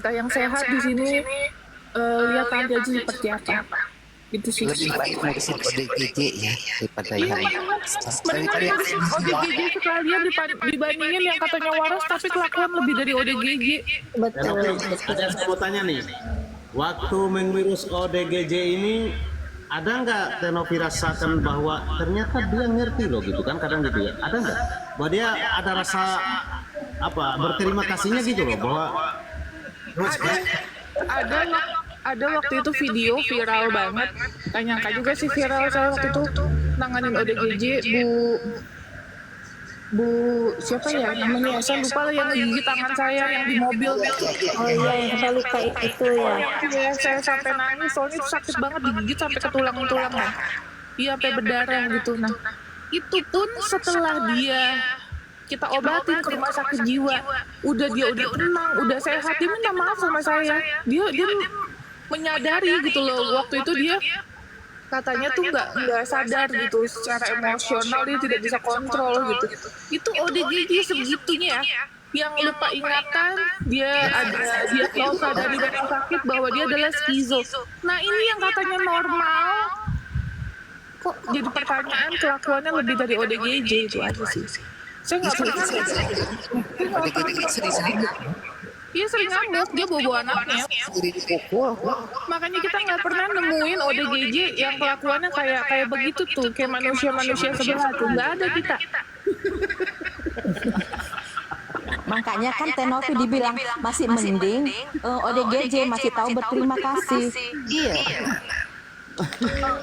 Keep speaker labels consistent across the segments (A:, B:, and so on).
A: kita yang sehat di sini lihat aja seperti apa. Itu sih.
B: Lebih baik ngurusin ODGJ ya daripada yang
A: Mendingan ngurusin ODGJ sekalian dibandingin yang katanya waras tapi kelakuan lebih dari ODGJ.
C: Betul. Ada yang saya mau tanya nih, waktu mengurus ODGJ ini ada nggak Tenovi rasakan bahwa ternyata dia ngerti loh gitu kan, kadang gitu ya, ada nggak bahwa dia ada rasa apa berterima kasihnya gitu loh, bahwa
A: ada waktu itu video viral banget, gak nyangka juga sih viral. Saya waktu itu nanganin ODGJ Bu siapa ya namanya, saya lupa lah, yang ngegigit tangan saya yang di mobil.
D: Oh iya, yang saya luka itu ya.
A: Ya, saya sampai nangis soalnya itu sakit banget, digigit sampai ke tulang-tulang lah. Iya, sampai berdarah gitu. Nah, itu pun setelah kita obatin ke rumah sakit jiwa, udah tenang, udah sehat, dia minta maaf sama saya. Dia menyadari gitu loh, waktu itu dia katanya tuh nggak sadar gitu secara emosional, dia tidak bisa kontrol gitu. Itu ODGJ sebegitunya ya, yang lupa ingatan, dia ada diagnosa dari rumah sakit bahwa dia adalah skizo. Nah ini yang katanya normal, kok jadi pertanyaan kelakuannya lebih dari ODGJ. Itu aja sih. Saya nggak pernah.
B: ODGJ sering
A: Iya sering ngamuk, dia bawa anaknya. Makanya kita nggak pernah nemuin ODGJ yang kelakuannya kayak begitu tuh, kayak manusia sebelah tuh, nggak ada kita.
D: Makanya kan Tenovi dibilang masih mending ODGJ masih tahu berterima kasih.
B: Iya.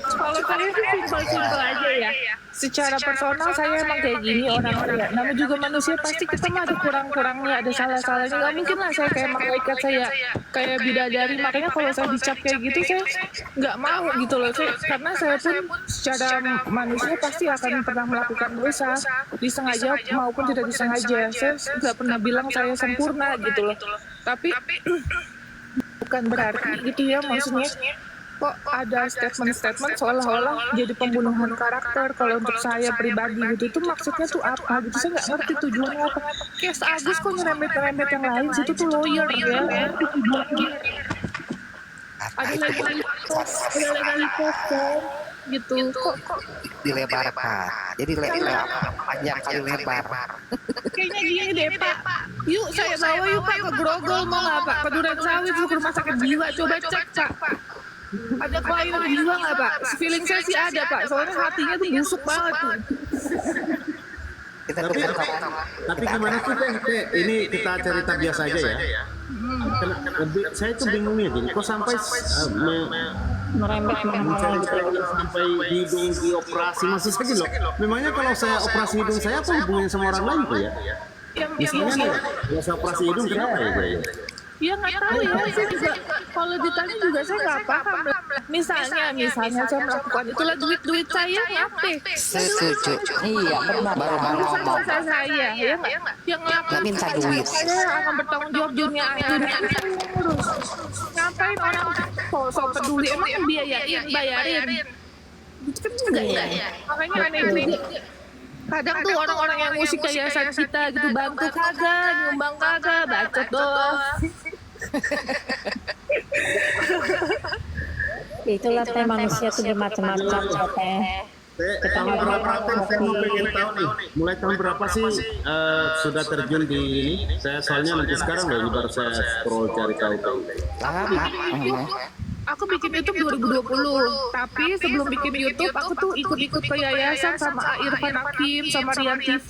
A: Kalau saya sih simpel aja ya. Secara personal saya emang kayak gini orangnya. Namanya juga manusia, pasti kita mah ada kurang-kurangnya, ada salah-salahnya. Gak mungkin lah saya kayak malaikat, saya kayak bidadari. Makanya kalau saya dicap kayak gitu saya nggak mau gitu loh. Karena saya pun secara manusia pasti akan pernah melakukan dosa, disengaja maupun tidak disengaja. Saya nggak pernah bilang saya sempurna gitu loh. Tapi bukan berarti gitu ya, maksudnya kok ada statement-statement seolah-olah jadi pembunuhan karakter. Kalau untuk saya pribadi gitu, itu maksudnya tuh apa gitu, saya nggak ngerti tujuannya apa. Kayak Agus kok nyerempet-nyerempet yang lain, situ tuh lawyer ya, ada legalitas gitu kok
B: dilebarkan, jadi panjang kali lebar.
A: kayaknya gini deh Pak, yuk saya bawa yuk Pak ke Grogol, mau nggak Pak, ke Duren Sawit, ke rumah sakit jiwa, coba cek Pak. Ada kelainan jiwa nggak Pak? Feeling saya sih ada Pak, soalnya hatinya tuh busuk banget tuh.
C: tapi gimana sih Teh? Ini kita cerita biasa aja ya. Saya tuh bingung nih, jadi kok sampai
D: Merembet
C: sampai hidung dioperasi, maksud saya gitu loh. Memangnya kalau saya operasi hidung saya apa hubungannya sama orang lain tuh ya? Misalnya nih, kalau saya operasi hidung kenapa ya?
A: Ya nggak tahu ya, saya juga kalau ditanya juga saya nggak paham. Misalnya saya melakukan itulah duit saya ngapain?
B: Setuju.
D: Iya benar.
B: Baru mau ngomong.
A: Saya ya nggak, yang
B: Nggak minta duit.
A: saya akan bertanggung jawab dunia ngurus. Ngapain orang so peduli, emang yang bayarin? Itu kan enggak ya. Makanya aneh juga. Kadang tuh orang-orang yang musik yayasan kita gitu, bantu kagak, nyumbang kagak, bacot doang.
D: Itulah Teh, manusia tuh bermacam-macam Teh.
C: Tahun berapa saya mau pengen tahu nih, mulai tahun berapa sih sudah terjun di ini? Saya soalnya nanti sekarang loh, ini baru saya scroll cari tahu.
B: Lama.
A: Aku bikin YouTube 2020, tapi sebelum bikin YouTube aku tuh ikut-ikut ke yayasan sama Irfan Hakim, sama Rian TV.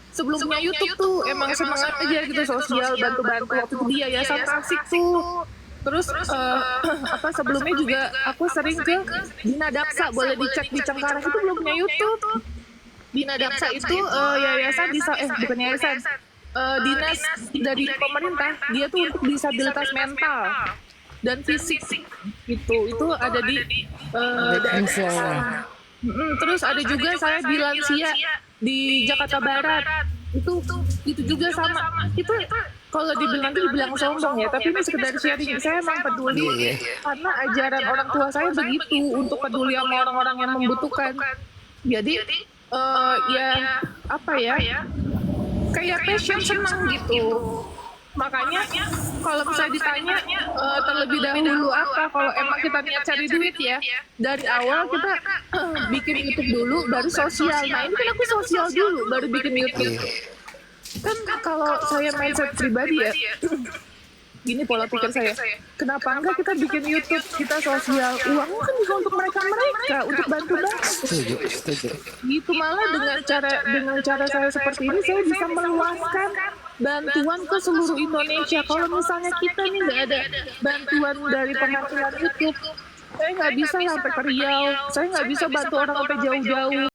A: Sebelumnya YouTube tuh emang semangat aja gitu, sosial, bantu-bantu. Waktu itu di yayasan Tasik tuh. Terus sebelumnya juga aku sering ke Dina Daksa, boleh dicek di Cengkareng, itu belum punya YouTube. Dina Daksa itu yayasan bukan yayasan, dinas dari pemerintah, dia tuh untuk disabilitas mental dan fisik gitu, itu ada di daerah. Terus ada juga saya di lansia di Jakarta Barat, itu juga sama. Itu kalau dibilang sombong ya, tapi ini sekedar sharing. Saya emang peduli karena ajaran orang tua saya begitu, untuk peduli sama orang-orang yang membutuhkan. Jadi kayak passion, senang gitu. Makanya kalau misalnya ditanya terlebih dahulu apa, kalau emang kita niat cari duit ya, dari awal kita bikin YouTube dulu, baru sosial. Nah ini kan aku sosial dulu, baru bikin YouTube. Kan kalau saya mindset pribadi ya, gini pola pikir saya, kenapa enggak kita bikin YouTube, kita sosial, uangnya kan bisa untuk mereka, untuk bantu.
B: Setuju.
A: Gitu, malah dengan cara saya seperti ini, saya bisa meluaskan bantuan ke seluruh Indonesia. Kalau misalnya kita nih nggak ada bantuan dari penghasilan YouTube, saya nggak bisa sampai ke Riau, saya nggak bisa bantu orang sampai jauh-jauh.